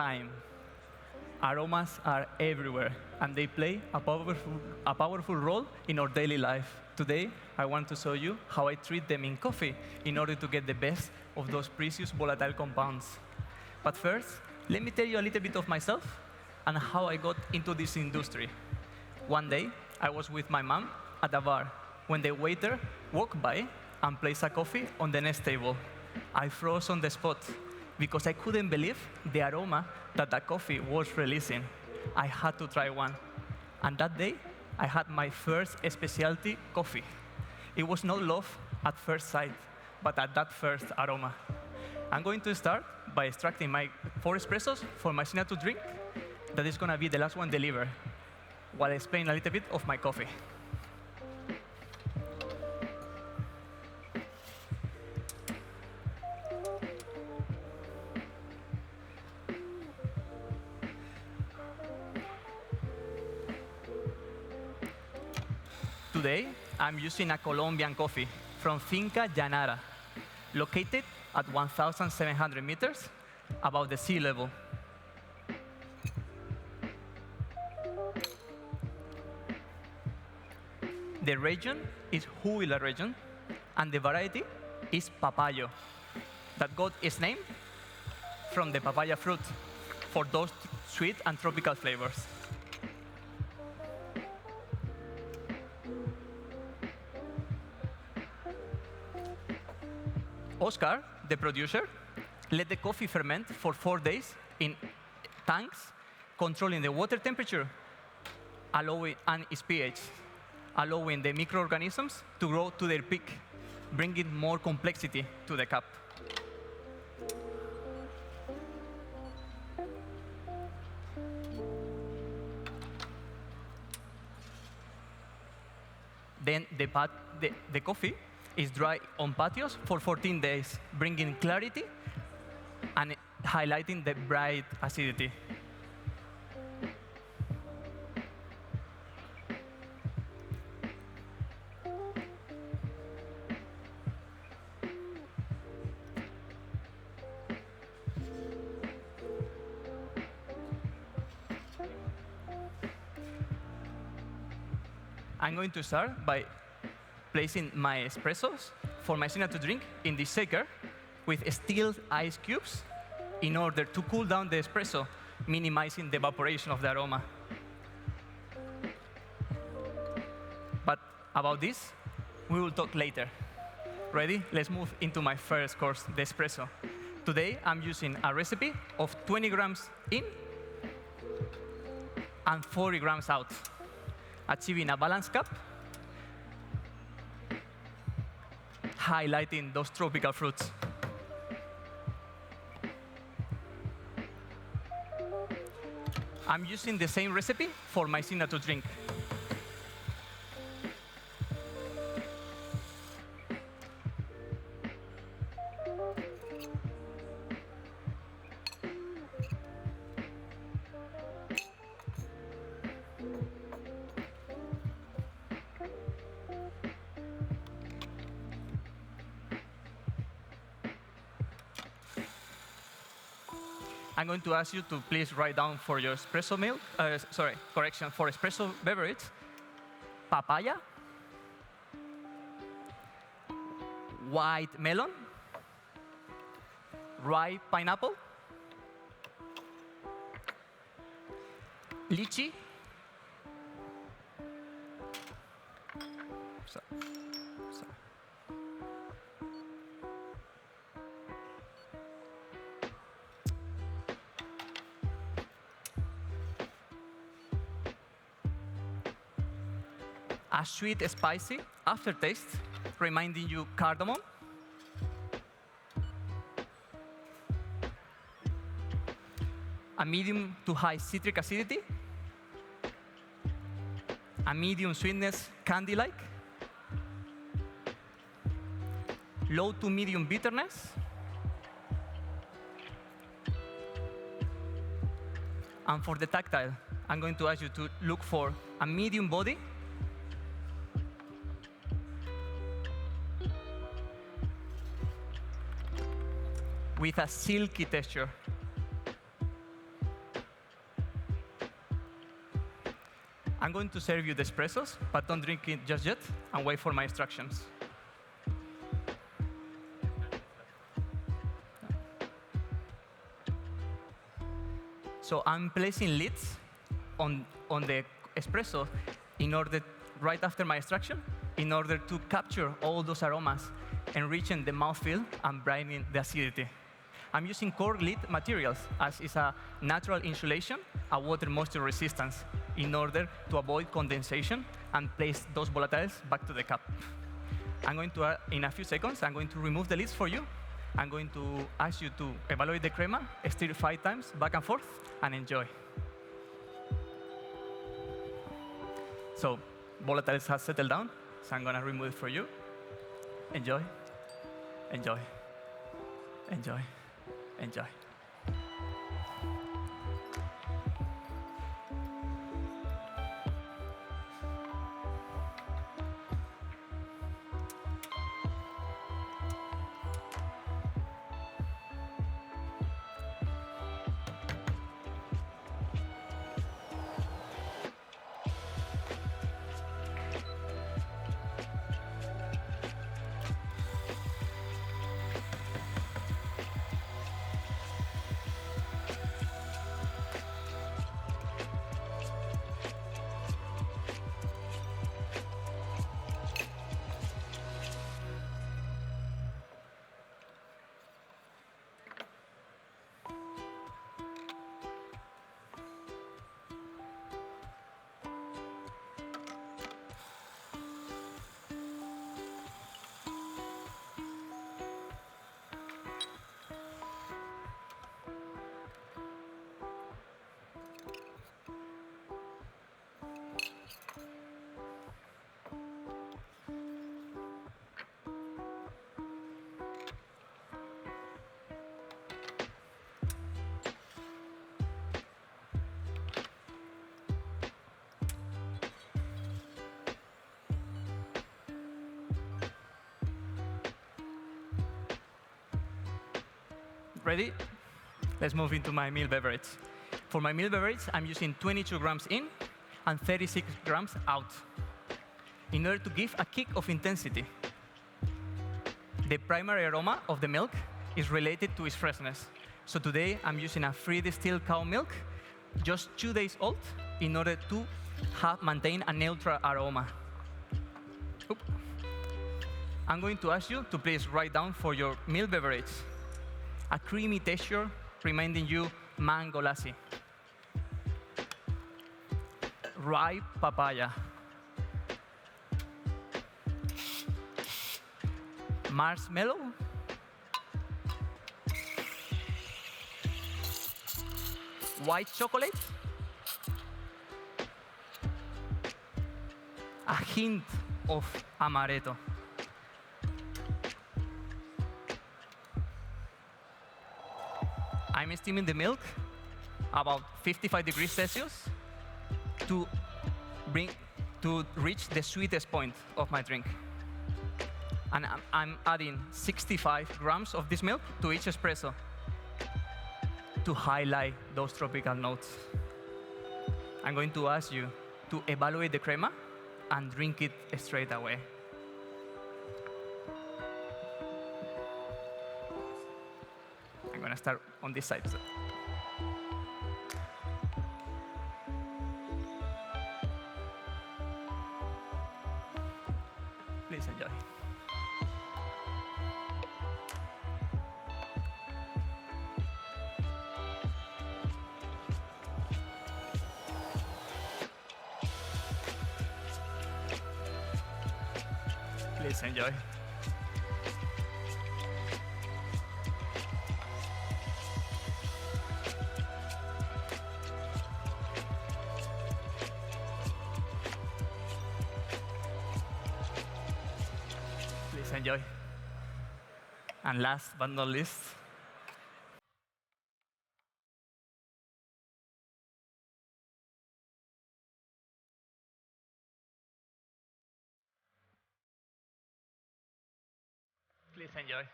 time. Aromas are everywhere, and they play a powerful role in our daily life. Today, I want to show you how I treat them in coffee in order to get the best of those precious volatile compounds. But first, let me tell you a little bit of myself and how I got into this industry. One day, I was with my mom at a bar when the waiter walked by and placed a coffee on the next table. I froze on the spot because I couldn't believe the aroma that the coffee was releasing. I had to try one. And that day, I had my first specialty coffee. It was not love at first sight, but at that first aroma. I'm going to start by extracting my 4 espressos for my signature drink. That is going to be the last one delivered, while I explain a little bit of my coffee. Today, I'm using a Colombian coffee from Finca Llanara, located at 1,700 meters above the sea level. The region is Huila region, and the variety is Papayo, that got its name from the papaya fruit for those sweet and tropical flavors. Oscar, the producer, let the coffee ferment for 4 days in tanks, controlling the water temperature and its pH, allowing the microorganisms to grow to their peak, bringing more complexity to the cup. Then the coffee is dry on patios for 14 days, bringing clarity and highlighting the bright acidity. I'm going to start by placing my espressos for my signature drink in this shaker with steel ice cubes in order to cool down the espresso, minimizing the evaporation of the aroma. But about this, we will talk later. Ready? Let's move into my first course, the espresso. Today, I'm using a recipe of 20 grams in and 40 grams out, achieving a balanced cup, highlighting those tropical fruits. I'm using the same recipe for my signature drink. I'm going to ask you to please write down for your espresso milk, for espresso beverage, papaya, white melon, ripe pineapple, lychee, a sweet, spicy aftertaste, reminding you cardamom, a medium to high citric acidity, a medium sweetness, candy-like, low to medium bitterness, and for the tactile, I'm going to ask you to look for a medium body, with a silky texture. I'm going to serve you the espressos, but don't drink it just yet, and wait for my instructions. So I'm placing lids on the espresso in order, right after my extraction, in order to capture all those aromas, enriching the mouthfeel and brightening the acidity. I'm using core lid materials, as is a natural insulation, a water moisture resistance, in order to avoid condensation and place those volatiles back to the cup. I'm going to, in a few seconds, I'm going to remove the lids for you. I'm going to ask you to evaluate the crema, stir 5 times, back and forth, and enjoy. So volatiles have settled down, so I'm going to remove it for you. Enjoy, enjoy, enjoy, enjoy. Ready? Let's move into my meal beverage. For my meal beverage, I'm using 22 grams in and 36 grams out in order to give a kick of intensity. The primary aroma of the milk is related to its freshness. So today, I'm using a free distilled cow milk, just 2 days old, in order to maintain a neutral aroma. Oop. I'm going to ask you to please write down for your meal beverage a creamy texture reminding you mango lassi, ripe papaya, marshmallow, white chocolate, a hint of amaretto. I'm steaming the milk about 55 degrees Celsius to reach the sweetest point of my drink. And I'm adding 65 grams of this milk to each espresso to highlight those tropical notes. I'm going to ask you to evaluate the crema and drink it straight away. I'm going to start on this side. Please enjoy. Please enjoy. Please enjoy. And last but not least, please enjoy.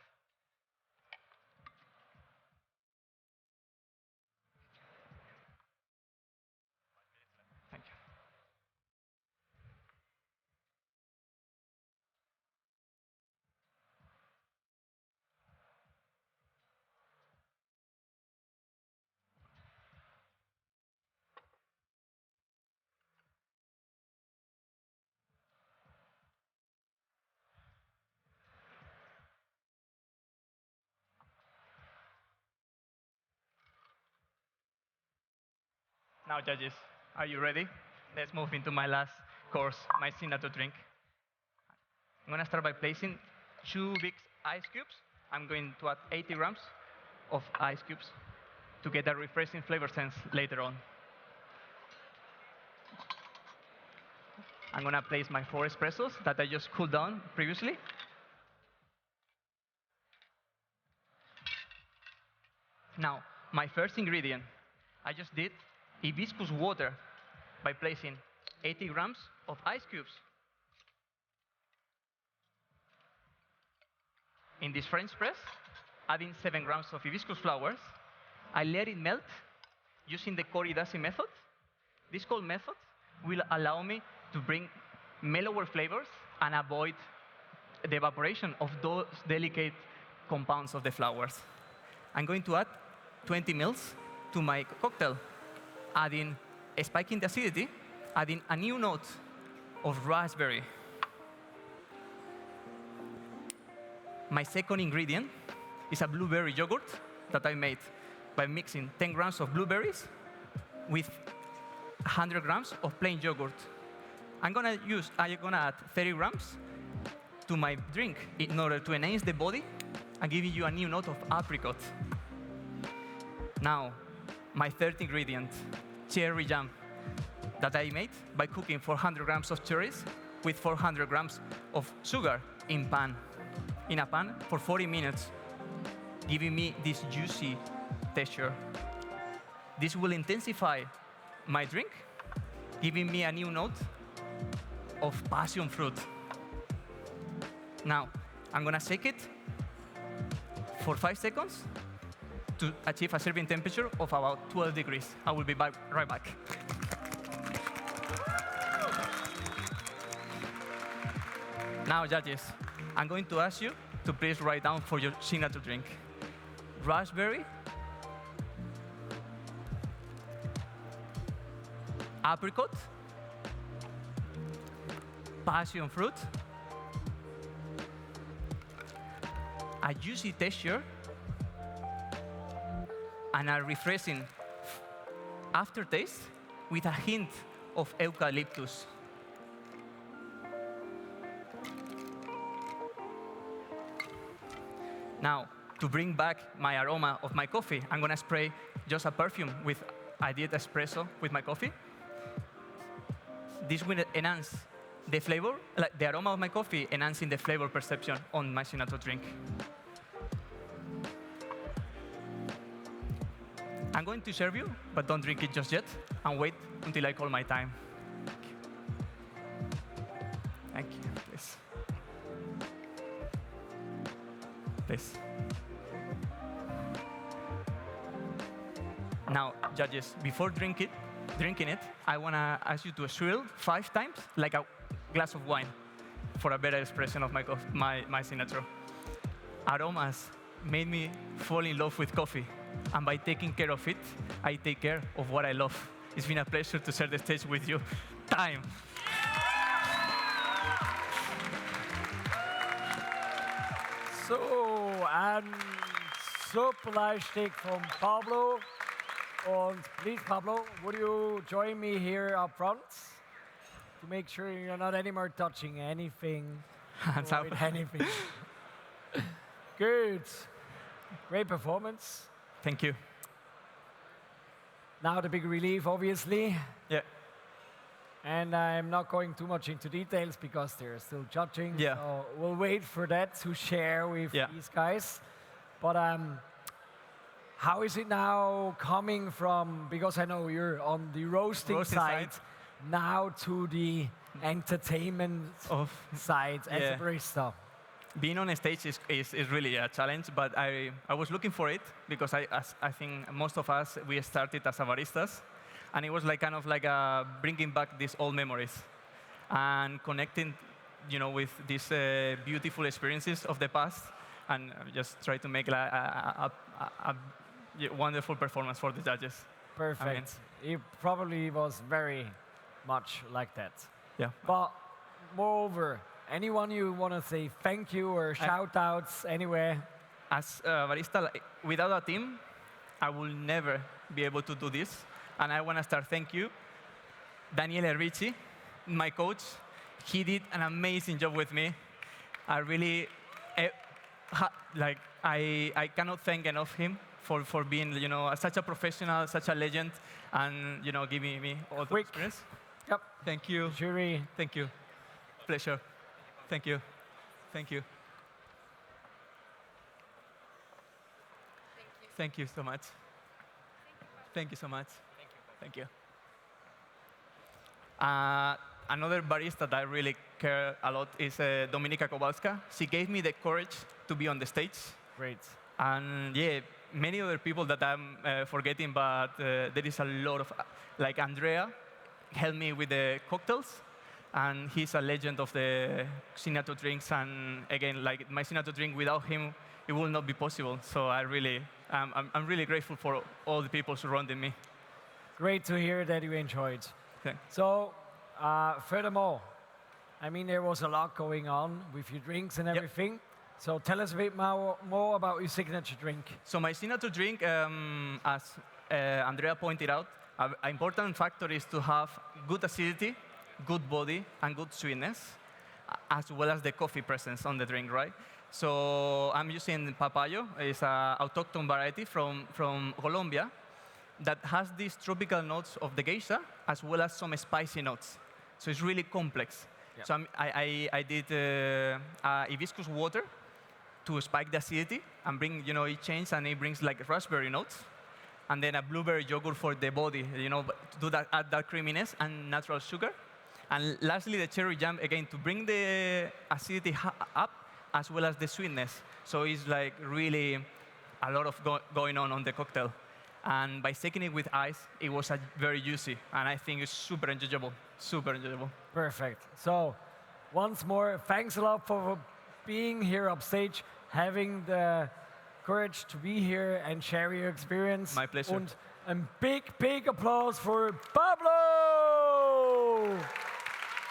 Thank you. Now, judges, are you ready? Let's move into my last course, my signature drink. I'm going to start by placing 2 big ice cubes. I'm going to add 80 grams of ice cubes to get a refreshing flavor sense later on. I'm going to place my 4 espressos that I just cooled down previously. Now, my first ingredient, I just did hibiscus water by placing 80 grams of ice cubes in this French press, adding 7 grams of hibiscus flowers. I let it melt using the Koridasi method. This cold method will allow me to bring mellower flavors and avoid the evaporation of those delicate compounds of the flowers. I'm going to add 20 mils to my cocktail, adding, spiking the acidity, adding a new note of raspberry. My second ingredient is a blueberry yogurt that I made by mixing 10 grams of blueberries with 100 grams of plain yogurt. I'm gonna add 30 grams to my drink in order to enhance the body and give you a new note of apricot. Now, my third ingredient, cherry jam, that I made by cooking 400 grams of cherries with 400 grams of sugar in a pan for 40 minutes, giving me this juicy texture. This will intensify my drink, giving me a new note of passion fruit. Now, I'm gonna shake it for 5 seconds to achieve a serving temperature of about 12 degrees. I will be right back. Now, judges, I'm going to ask you to please write down for your signature drink. Raspberry, apricot, passion fruit, a juicy texture, and a refreshing aftertaste with a hint of eucalyptus. Now, to bring back my aroma of my coffee, I'm going to spray just a perfume with I did espresso with my coffee. This will enhance the flavor, like the aroma of my coffee, enhancing the flavor perception on my signature drink. I'm going to serve you, but don't drink it just yet, and wait until I call my time. Thank you, please. Please. Now, judges, before drinking it, I want to ask you to swirl 5 times like a glass of wine for a better expression of my signature. Aromas made me fall in love with coffee. And by taking care of it, I take care of what I love. It's been a pleasure to share the stage with you. Time. So, ein super Leistung von Pablo. Und please, Pablo, would you join me here up front to make sure you're not anymore touching anything, avoid anything. Good. Great performance. Thank you. Now the big relief, obviously. Yeah. And I'm not going too much into details because they're still judging. Yeah. So we'll wait for that to share with these guys. But how is it now coming from, because I know you're on the roasting side, now to the entertainment side as a barista? Being on a stage is really a challenge, but I was looking for it because I think most of us, we started as baristas, and it was like kind of like bringing back these old memories and connecting, with these beautiful experiences of the past, and just try to make a wonderful performance for the judges. Perfect. It probably was very much like that. Yeah. But moreover, anyone you want to say thank you or shout-outs anywhere? As a barista, without a team, I will never be able to do this. And I want to start thank you, Daniele Ricci, my coach. He did an amazing job with me. I really, I cannot thank enough him for being, such a professional, such a legend, and, giving me all the experience. Yep. Thank you. Jury. Thank you. Pleasure. Thank you. Thank you. Thank you so much. Thank you so much. Thank you. Another barista that I really care a lot is Dominika Kowalska. She gave me the courage to be on the stage. Great. And yeah, many other people that I'm forgetting, but there is a lot of, like Andrea helped me with the cocktails. And he's a legend of the signature drinks. And again, like my signature drink, without him, it will not be possible. So I'm really grateful for all the people surrounding me. Great to hear that you enjoyed. Okay. So, furthermore, I mean, there was a lot going on with your drinks and everything. Yep. So tell us a bit more about your signature drink. So my signature drink, as Andrea pointed out, an important factor is to have good acidity, good body, and good sweetness, as well as the coffee presence on the drink, right? So I'm using Papayo. It's an autochthone variety from Colombia that has these tropical notes of the geisha, as well as some spicy notes. So it's really complex. Yep. So I did hibiscus water to spike the acidity and bring, it changes and it brings like raspberry notes. And then a blueberry yogurt for the body, to add that creaminess and natural sugar. And lastly, the cherry jam, again, to bring the acidity up, as well as the sweetness. So it's like really a lot of going on the cocktail. And by taking it with ice, it was very juicy. And I think it's super enjoyable, super enjoyable. Perfect. So once more, thanks a lot for being here upstage, having the courage to be here and share your experience. My pleasure. And big applause for Pablo!